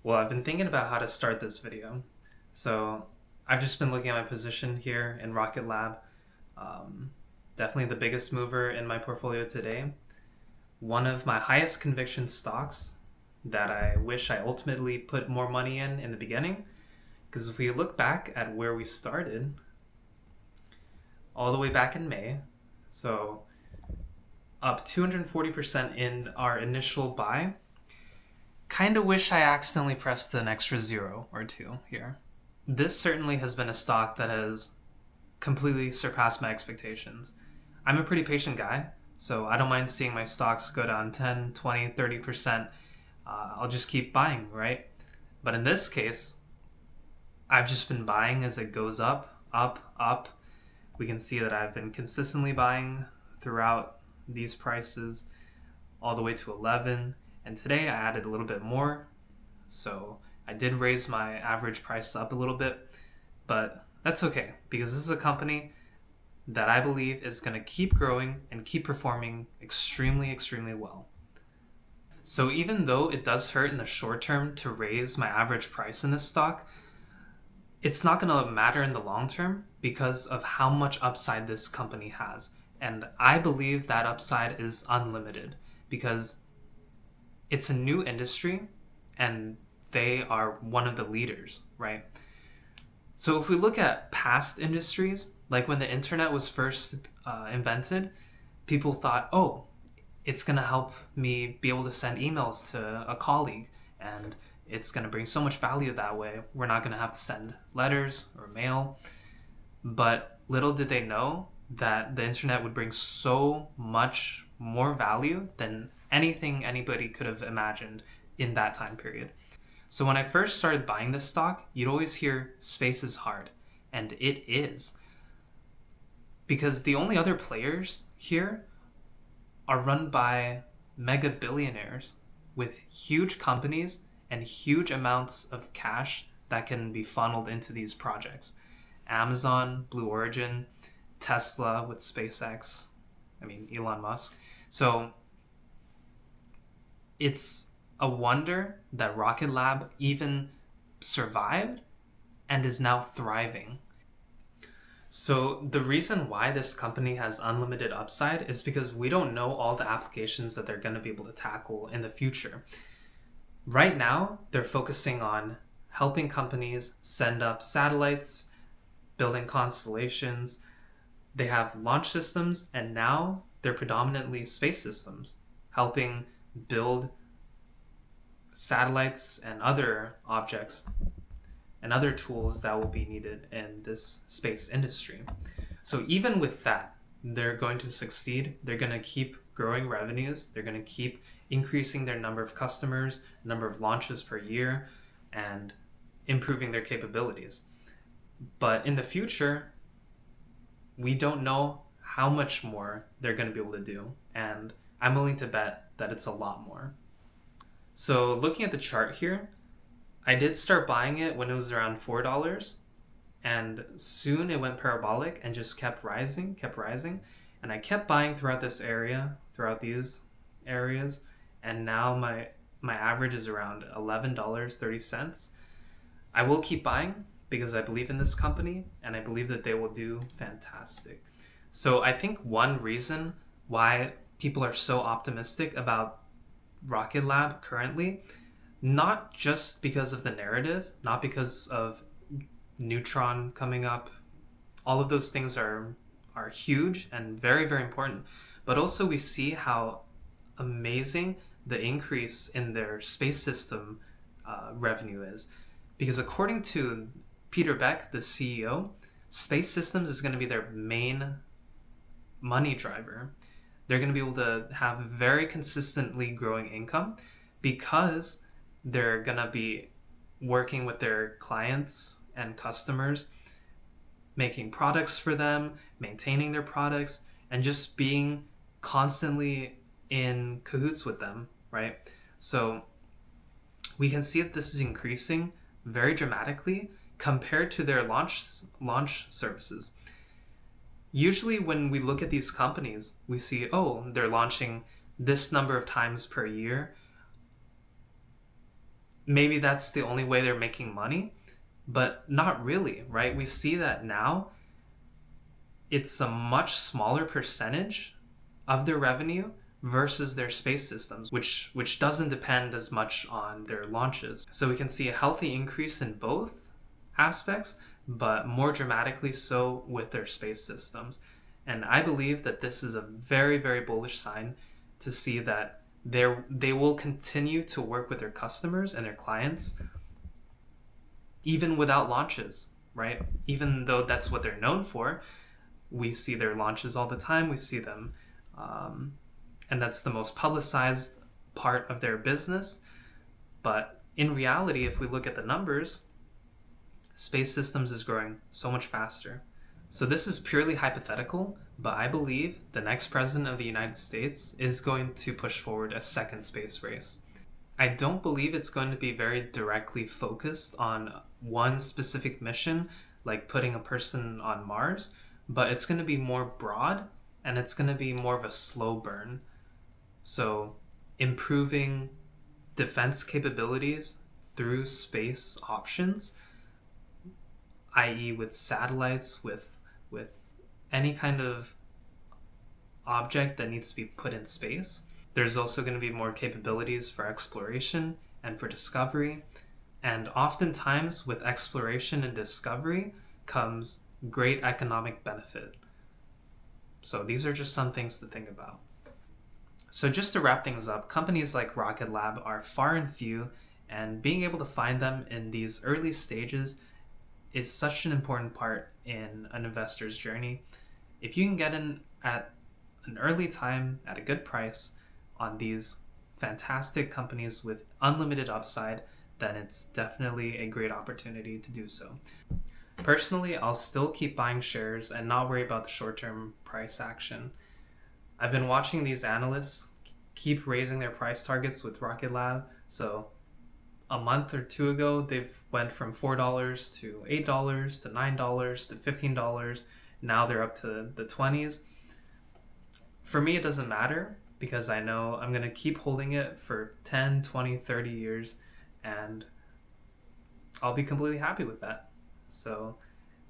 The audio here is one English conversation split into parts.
Well, I've been thinking about how to start this video. So I've just been looking at my position here in Rocket Lab. Um, Definitely the biggest mover in my portfolio today. One of my highest conviction stocks that I wish I ultimately put more money in the beginning. Because if we look back at where we started, all the way back in May, so up 240% in our initial buy. Kind of wish I accidentally pressed an extra zero or two here. This certainly has been a stock that has completely surpassed my expectations. I'm a pretty patient guy, so I don't mind seeing my stocks go down 10, 20, 30%. I'll just keep buying, right? But in this case, I've just been buying as it goes up, up, up. We can see that I've been consistently buying throughout these prices all the way to 11. And today I added a little bit more. So I did raise my average price up a little bit, but that's okay because this is a company that I believe is going to keep growing and keep performing extremely, extremely well. So even though it does hurt in the short term to raise my average price in this stock, it's not going to matter in the long term because of how much upside this company has. And I believe that upside is unlimited because it's a new industry and they are one of the leaders, right? So if we look at past industries, like when the internet was first invented, people thought, oh, it's going to help me be able to send emails to a colleague and it's going to bring so much value that way. We're not going to have to send letters or mail. But little did they know that the internet would bring so much more value than anything anybody could have imagined in that time period. So when I first started buying this stock, you'd always hear space is hard, and it is. Because the only other players here are run by mega billionaires with huge companies and huge amounts of cash that can be funneled into these projects. Amazon, Blue Origin, Tesla with SpaceX, Elon Musk. So it's a wonder that Rocket Lab even survived and is now thriving. So the reason why this company has unlimited upside is because we don't know all the applications that they're going to be able to tackle in the future. Right now, they're focusing on helping companies send up satellites, building constellations. They have launch systems, and now they're predominantly space systems, helping build satellites and other objects and other tools that will be needed in this space industry. So even with that, they're going to succeed. They're going to keep growing revenues. They're going to keep increasing their number of customers, number of launches per year, and improving their capabilities. But in the future, we don't know how much more they're going to be able to do. And I'm willing to bet that it's a lot more. So looking at the chart here, I did start buying it when it was around $4, and soon it went parabolic and just kept rising, and I kept buying throughout these areas, and now my average is around $11.30. I will keep buying because I believe in this company and I believe that they will do fantastic. So I think one reason why people are so optimistic about Rocket Lab currently, not just because of the narrative, not because of Neutron coming up. All of those things are huge and very, very important. But also we see how amazing the increase in their space system revenue is. Because according to Peter Beck, the CEO, space systems is going to be their main money driver. They're going to be able to have very consistently growing income because they're going to be working with their clients and customers, making products for them, maintaining their products, and just being constantly in cahoots with them, right? So we can see that this is increasing very dramatically compared to their launch services. Usually when we look at these companies, we see, oh, they're launching this number of times per year. maybe that's the only way they're making money, but not really, right? We see that now it's a much smaller percentage of their revenue versus their space systems, which doesn't depend as much on their launches. So we can see a healthy increase in both aspects, but more dramatically so with their space systems. And I believe that this is a very, very bullish sign to see that they will continue to work with their customers and their clients even without launches, right? Even though that's what they're known for, we see their launches all the time. We see them, and that's the most publicized part of their business. But in reality, if we look at the numbers, Space Systems is growing so much faster. So this is purely hypothetical, but I believe the next president of the United States is going to push forward a second space race. I don't believe it's going to be very directly focused on one specific mission, like putting a person on Mars, but it's going to be more broad and it's going to be more of a slow burn. So improving defense capabilities through space options, i.e. with satellites, with any kind of object that needs to be put in space. There's also going to be more capabilities for exploration and for discovery. And oftentimes with exploration and discovery comes great economic benefit. So these are just some things to think about. So just to wrap things up, companies like Rocket Lab are far and few, and being able to find them in these early stages is such an important part in an investor's journey. If you can get in at an early time at a good price on these fantastic companies with unlimited upside, then it's definitely a great opportunity to do so. Personally, I'll still keep buying shares and not worry about the short-term price action. I've been watching these analysts keep raising their price targets with Rocket Lab. So a month or two ago, they've went from $4 to $8 to $9 to $15. Now they're up to the 20s. For me, it doesn't matter because I know I'm going to keep holding it for 10, 20, 30 years, and I'll be completely happy with that. So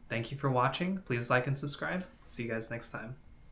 thank you for watching. Please like and subscribe. See you guys next time.